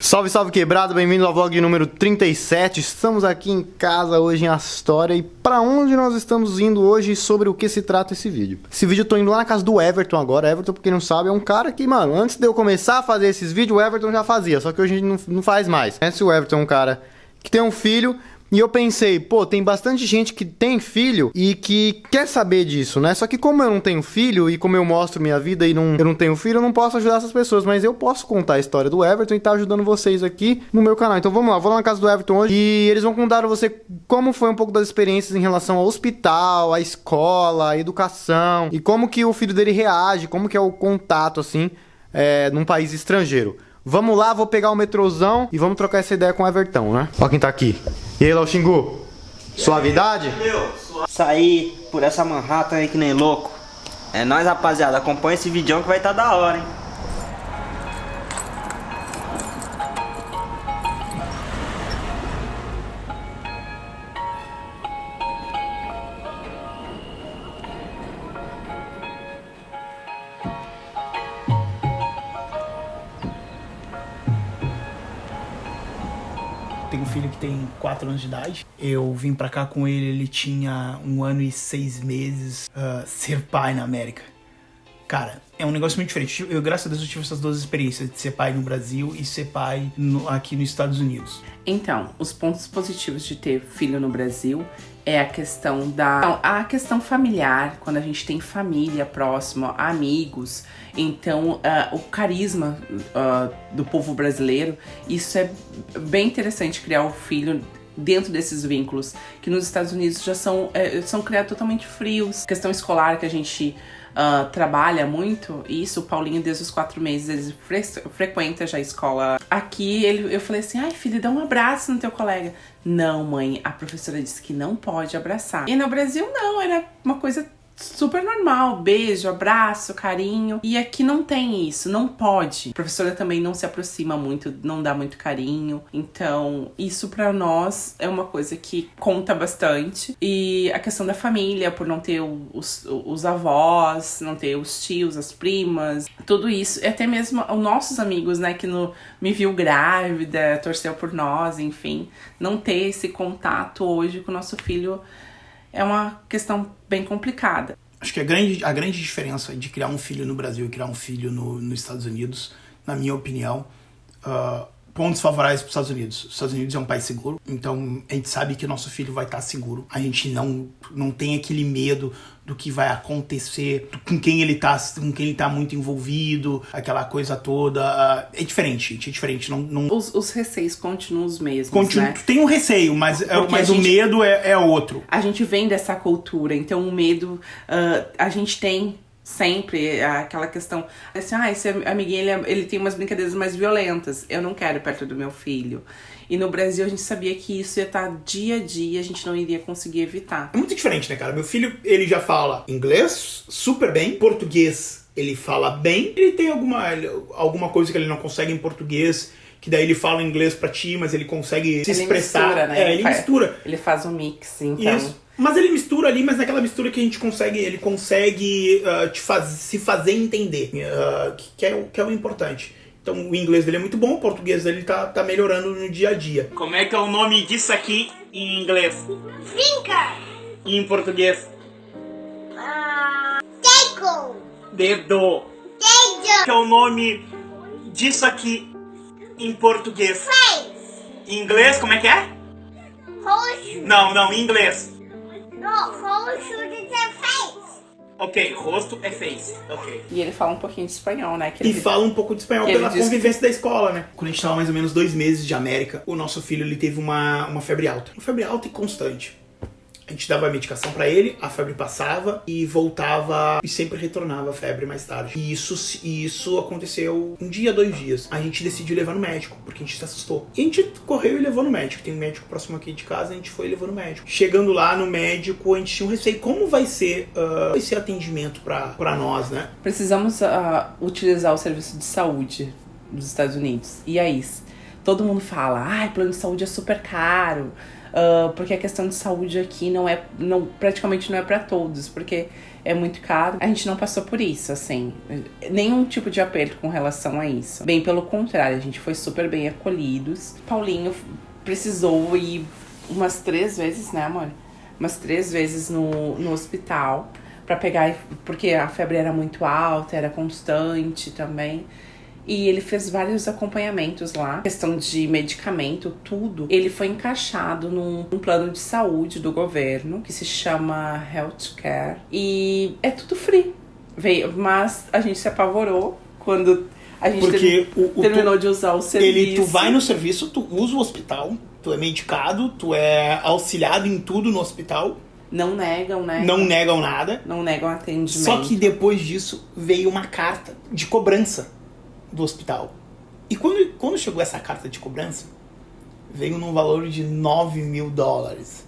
Salve, salve quebrado, bem-vindo ao vlog número 37. Estamos aqui em casa hoje em Astória. E pra onde nós estamos indo hoje e sobre o que se trata esse vídeo? Esse vídeo eu tô indo lá na casa do Everton agora. Everton, pra quem não sabe, é um cara que, mano, antes de eu começar a fazer esses vídeos, o Everton já fazia. Só que hoje a gente não faz mais. Esse o Everton é um cara que tem um filho. E eu pensei, pô, tem bastante gente que tem filho e que quer saber disso, né? Só que como eu não tenho filho e como eu mostro minha vida e eu não tenho filho, eu não posso ajudar essas pessoas. Mas eu posso contar a história do Everton e tá ajudando vocês aqui no meu canal. Então vamos lá, vou lá na casa do Everton hoje e eles vão contar a você como foi um pouco das experiências em relação ao hospital, à escola, à educação e como que o filho dele reage, como que é o contato, assim, num país estrangeiro. Vamos lá, vou pegar o metrôzão e vamos trocar essa ideia com o Everton, né? Ó quem tá aqui. E aí, Léo Xingu? Suavidade? Sair por essa Manhattan aí que nem louco. É nóis, rapaziada. Acompanha esse vídeo que vai estar da hora, hein? Tenho um filho que tem 4 anos de idade. Eu vim pra cá com ele, ele tinha 1 ano e 6 meses. Ser pai na América, cara, é um negócio muito diferente. Eu, graças a Deus, eu tive essas duas experiências, de ser pai no Brasil e ser pai aqui nos Estados Unidos. Então, os pontos positivos de ter filho no Brasil é a questão familiar, quando a gente tem família próxima, amigos. Então, o carisma do povo brasileiro, isso é bem interessante, criar o filho dentro desses vínculos, que nos Estados Unidos já são criados totalmente frios. Questão escolar que a gente trabalha muito, isso, o Paulinho desde os 4 meses, ele frequenta já a escola. Aqui eu falei assim, ai filho, dá um abraço no teu colega. Não, mãe, a professora disse que não pode abraçar. E no Brasil não, era uma coisa super normal, beijo, abraço, carinho. E aqui não tem isso, não pode. A professora também não se aproxima muito, não dá muito carinho. Então, isso pra nós é uma coisa que conta bastante. E a questão da família, por não ter os avós, não ter os tios, as primas, tudo isso. E até mesmo os nossos amigos, né, que me viu grávida, torceu por nós, enfim. Não ter esse contato hoje com o nosso filho é uma questão bem complicada. Acho que a grande diferença de criar um filho no Brasil e criar um filho nos Estados Unidos, na minha opinião, pontos favoráveis para os Estados Unidos. Os Estados Unidos é um país seguro, então a gente sabe que o nosso filho vai estar seguro. A gente não tem aquele medo do que vai acontecer, com quem ele tá muito envolvido, aquela coisa toda. É diferente, gente, é diferente. Os receios continuam os mesmos, né? Tem um receio, mas o medo é outro. A gente vem dessa cultura, então o medo a gente tem sempre aquela questão, assim, esse amiguinho, ele tem umas brincadeiras mais violentas, eu não quero perto do meu filho. E no Brasil a gente sabia que isso ia estar dia a dia, a gente não iria conseguir evitar. É muito diferente, né, cara? Meu filho, ele já fala inglês super bem, português ele fala bem, ele tem alguma coisa que ele não consegue em português, que daí ele fala inglês pra ti, mas ele consegue se expressar. Mistura, né? Ele mistura. Ele faz um mix, então. Isso. Mas ele mistura ali, mas naquela mistura que a gente consegue, ele consegue se fazer entender, que é o importante. Então o inglês dele é muito bom, o português dele tá melhorando no dia a dia. Como é que é o nome disso aqui em inglês? Finger. E em português? Dedo. Dedo. Dedo. Que é o nome disso aqui em português? Face. Em inglês, como é que é? Roxo. Não, em inglês. Não, roxo de ser face. Ok, rosto é face. Ok. E ele fala um pouquinho de espanhol, né? E fala um pouco de espanhol pela convivência da escola, né? Quando a gente tava mais ou menos 2 meses de América, o nosso filho ele teve uma febre alta. Uma febre alta e constante. A gente dava medicação pra ele, a febre passava e voltava e sempre retornava a febre mais tarde. E isso aconteceu 1 dia, 2 dias. A gente decidiu levar no médico, porque a gente se assustou. E a gente correu e levou no médico. Tem um médico próximo aqui de casa, a gente foi e levou no médico. Chegando lá no médico, a gente tinha um receio. Como vai ser esse atendimento pra nós, né? Precisamos utilizar o serviço de saúde dos Estados Unidos. E aí, todo mundo fala, plano de saúde é super caro, porque a questão de saúde aqui praticamente não é pra todos, porque é muito caro. A gente não passou por isso, assim, nenhum tipo de aperto com relação a isso. Bem pelo contrário, a gente foi super bem acolhidos. Paulinho precisou ir umas 3 vezes, né, amor? Umas 3 vezes no hospital pra pegar, porque a febre era muito alta, era constante também. E ele fez vários acompanhamentos lá, questão de medicamento, tudo. Ele foi encaixado num plano de saúde do governo, que se chama Healthcare. E é tudo free. Mas a gente se apavorou quando a gente terminou de usar o serviço. Tu vai no serviço, tu usa o hospital, tu é medicado, tu é auxiliado em tudo no hospital. Não negam, né? Não negam nada. Não negam atendimento. Só que depois disso veio uma carta de cobrança do hospital. E quando chegou essa carta de cobrança, veio num valor de $9.000.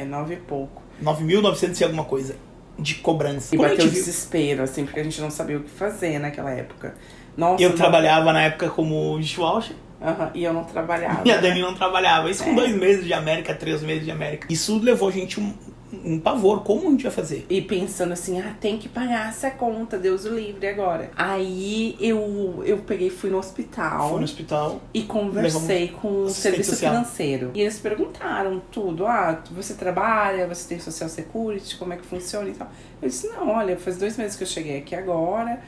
9 e pouco. 9.900 e alguma coisa de cobrança. E bateu o desespero, assim, porque a gente não sabia o que fazer naquela época. Nossa, eu trabalhava na época como dishwasher. E eu não trabalhava. E a Dani não trabalhava. Isso com 2 meses de América, 3 meses de América. Isso levou a gente um pavor. Como a gente vai fazer? E pensando assim, tem que pagar essa conta, Deus o livre agora. Aí eu peguei, fui no hospital. Fui no hospital. E conversei com o serviço financeiro. E eles perguntaram tudo. Você trabalha? Você tem social security? Como é que funciona e tal? Eu disse, não, olha, faz 2 meses que eu cheguei aqui agora.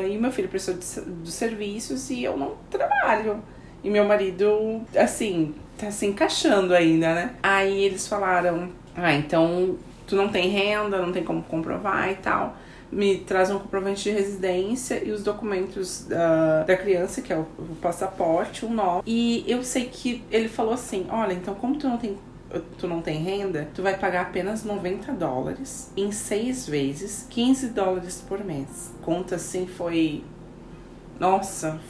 E meu filho precisou dos serviços e eu não trabalho. E meu marido, assim, tá se encaixando ainda, né? Aí eles falaram, então tu não tem renda, não tem como comprovar e tal. Me traz um comprovante de residência e os documentos da criança, que é o passaporte, o nome. E eu sei que ele falou assim, olha, então como tu não tem renda, tu vai pagar apenas $90 em 6 vezes, $15 por mês. Conta assim, foi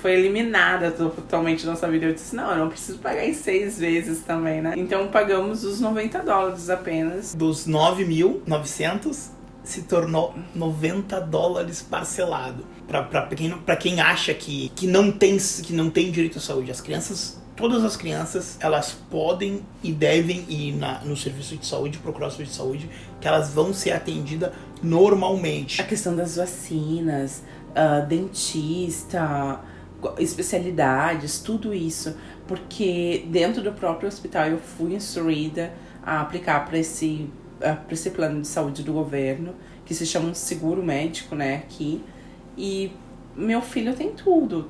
eliminada totalmente da nossa vida. Eu disse, não, eu não preciso pagar em 6 vezes também, né? Então pagamos os $90 apenas. Dos 9.900 se tornou $90 parcelado. Pra quem acha que não tem direito à saúde. Todas as crianças, elas podem e devem ir no serviço de saúde, procurar o serviço de saúde, que elas vão ser atendidas normalmente. A questão das vacinas, dentista, especialidades, tudo isso. Porque dentro do próprio hospital eu fui instruída a aplicar para esse plano de saúde do governo, que se chama um seguro médico, né, aqui. E meu filho tem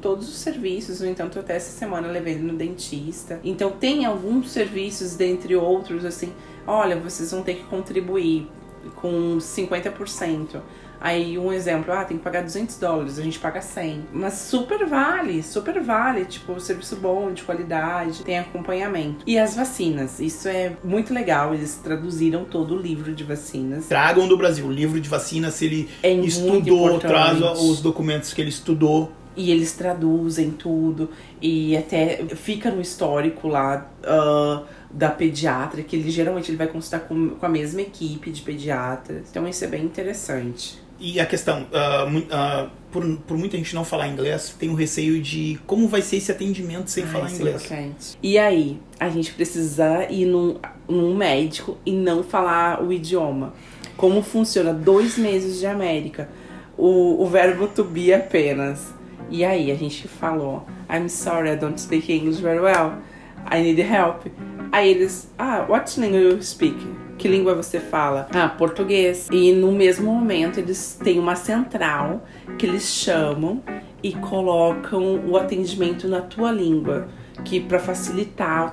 todos os serviços. No entanto, até essa semana eu levei ele no dentista. Então tem alguns serviços, dentre outros, assim, olha, vocês vão ter que contribuir com 50%. Aí um exemplo, tem que pagar $200, a gente paga 100. Mas super vale, tipo, serviço bom, de qualidade, tem acompanhamento. E as vacinas, isso é muito legal, eles traduziram todo o livro de vacinas. Tragam do Brasil o livro de vacinas, se ele estudou, traz os documentos que ele estudou. E eles traduzem tudo, e até fica no histórico lá da pediatra, que geralmente ele vai consultar com a mesma equipe de pediatras. Então isso é bem interessante. E a questão, por muita gente não falar inglês, tem um receio de como vai ser esse atendimento sem falar inglês. E aí, a gente precisa ir num médico e não falar o idioma. Como funciona 2 meses de América, o verbo to be apenas. E aí, a gente falou, I'm sorry, I don't speak English very well. I need help. Aí eles, what language you speak? Que língua você fala? Português. E no mesmo momento eles têm uma central que eles chamam e colocam o atendimento na tua língua, que para facilitar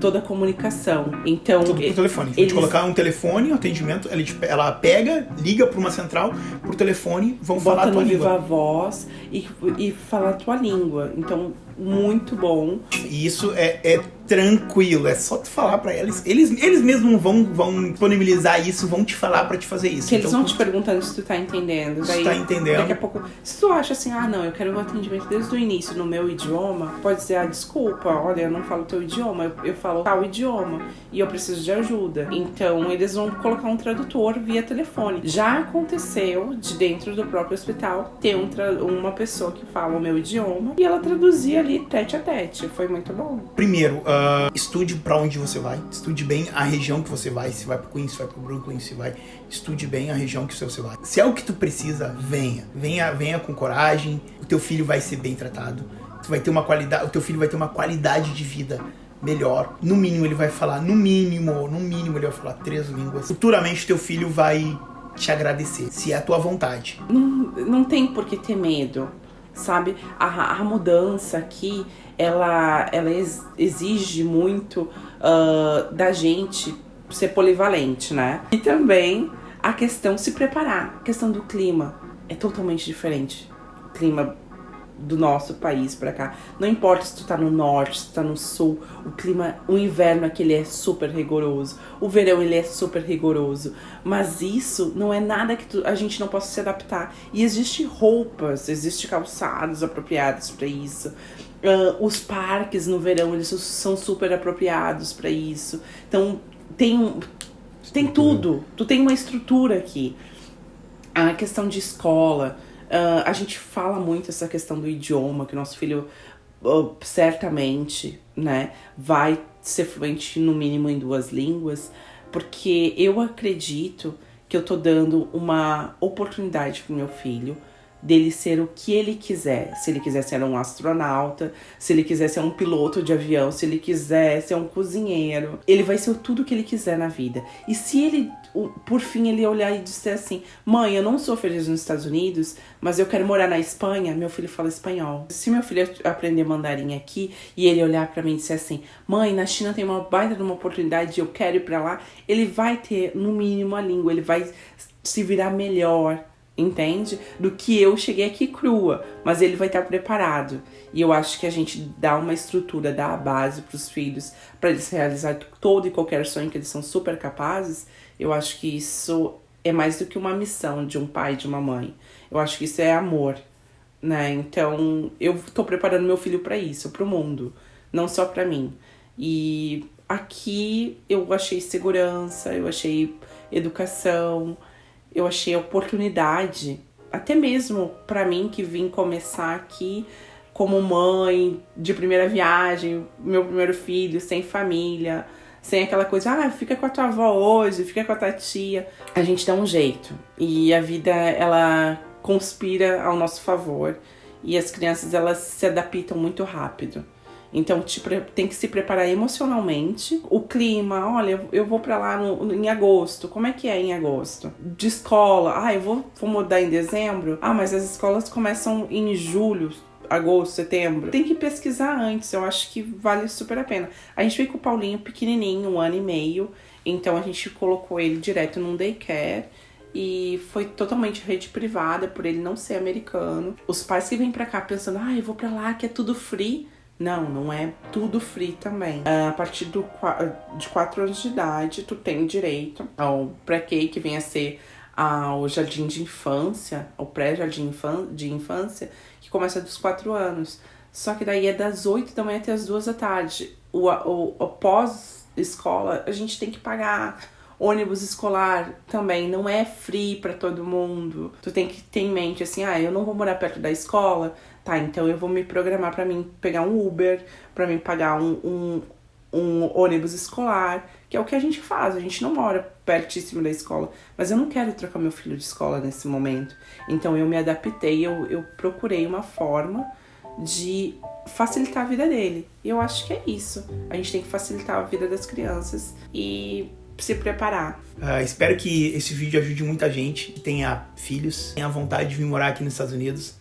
toda a comunicação. Então, tudo por telefone. A gente colocar um telefone, um atendimento, ela pega, liga para uma central, por telefone, vão falar a tua língua. Bota no viva voz e falar a tua língua. Então, muito bom. E isso é tranquilo, é só tu falar pra eles. Eles mesmos vão disponibilizar isso, vão te falar pra te fazer isso. Que eles vão te perguntando se tu tá entendendo. Se tu tá entendendo. Daqui a pouco, se tu acha assim, não, eu quero um atendimento desde o início no meu idioma, pode dizer, desculpa, olha, eu não falo teu idioma, eu falo tal idioma e eu preciso de ajuda. Então, eles vão colocar um tradutor via telefone. Já aconteceu de dentro do próprio hospital ter uma pessoa que fala o meu idioma e ela traduzia ali tete a tete, foi muito bom. Primeiro, estude pra onde você vai, estude bem a região que você vai, se vai pro Queens, se vai pro Brooklyn, estude bem a região que você vai. Se é o que tu precisa, venha com coragem, o teu filho vai ser bem tratado, o teu filho vai ter uma qualidade de vida melhor. No mínimo ele vai falar, no mínimo ele vai falar 3 línguas. Futuramente teu filho vai te agradecer, se é a tua vontade. Não tem por que ter medo, sabe? A mudança aqui, ela exige muito da gente ser polivalente, né? E também a questão se preparar. A questão do clima é totalmente diferente. O clima do nosso país pra cá. Não importa se tu tá no norte, se tu tá no sul, o clima, o inverno aqui ele é super rigoroso, o verão ele é super rigoroso, mas isso não é nada que a gente não possa se adaptar. E existem roupas, existem calçados apropriados pra isso. Os parques no verão eles são super apropriados pra isso. Então tem tudo, tu tem uma estrutura aqui. A questão de escola, a gente fala muito essa questão do idioma, que o nosso filho certamente, né, vai ser fluente no mínimo em 2 línguas, porque eu acredito que eu tô dando uma oportunidade pro meu filho dele ser o que ele quiser. Se ele quiser ser um astronauta, se ele quiser ser um piloto de avião, se ele quiser ser um cozinheiro, ele vai ser tudo que ele quiser na vida. E se ele, por fim, ele olhar e disser assim, mãe, eu não sou feliz nos Estados Unidos, mas eu quero morar na Espanha, meu filho fala espanhol. Se meu filho aprender mandarim aqui e ele olhar pra mim e disser assim, mãe, na China tem uma baita de uma oportunidade, eu quero ir pra lá, ele vai ter, no mínimo, a língua, ele vai se virar melhor, entende? Do que eu cheguei aqui crua, mas ele vai estar preparado. E eu acho que a gente dá uma estrutura, dá a base para os filhos, para eles realizar todo e qualquer sonho que eles são super capazes. Eu acho que isso é mais do que uma missão de um pai e de uma mãe. Eu acho que isso é amor, né? Então eu tô preparando meu filho para isso, para o mundo, não só para mim. E aqui eu achei segurança, eu achei educação, eu achei oportunidade, até mesmo pra mim que vim começar aqui como mãe de primeira viagem, meu primeiro filho, sem família, sem aquela coisa, fica com a tua avó hoje, fica com a tua tia. A gente dá um jeito e a vida, ela conspira ao nosso favor e as crianças, elas se adaptam muito rápido. Então tem que se preparar emocionalmente. O clima, olha, eu vou pra lá em agosto. Como é que é em agosto? De escola, eu vou mudar em dezembro. Mas as escolas começam em julho, agosto, setembro. Tem que pesquisar antes, eu acho que vale super a pena. A gente veio com o Paulinho pequenininho, 1 ano e meio. Então a gente colocou ele direto num daycare. E foi totalmente rede privada, por ele não ser americano. Os pais que vêm pra cá pensando, eu vou pra lá que é tudo free. Não é tudo free também. A partir de 4 anos de idade, tu tem direito ao pré-K, que vem a ser ao jardim de infância, ao pré-jardim de infância, que começa dos 4 anos. Só que daí é das 8 da manhã até as 2 da tarde. O pós-escola, a gente tem que pagar. Ônibus escolar também não é free pra todo mundo. Tu tem que ter em mente assim, eu não vou morar perto da escola, tá, então eu vou me programar pra mim pegar um Uber, pra mim pagar um ônibus escolar, que é o que a gente faz, a gente não mora pertíssimo da escola, mas eu não quero trocar meu filho de escola nesse momento. Então eu me adaptei, eu procurei uma forma de facilitar a vida dele. E eu acho que é isso. A gente tem que facilitar a vida das crianças e se preparar. Espero que esse vídeo ajude muita gente que tenha filhos, tenha vontade de vir morar aqui nos Estados Unidos.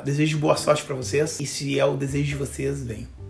Desejo boa sorte pra vocês e se é o desejo de vocês, venham.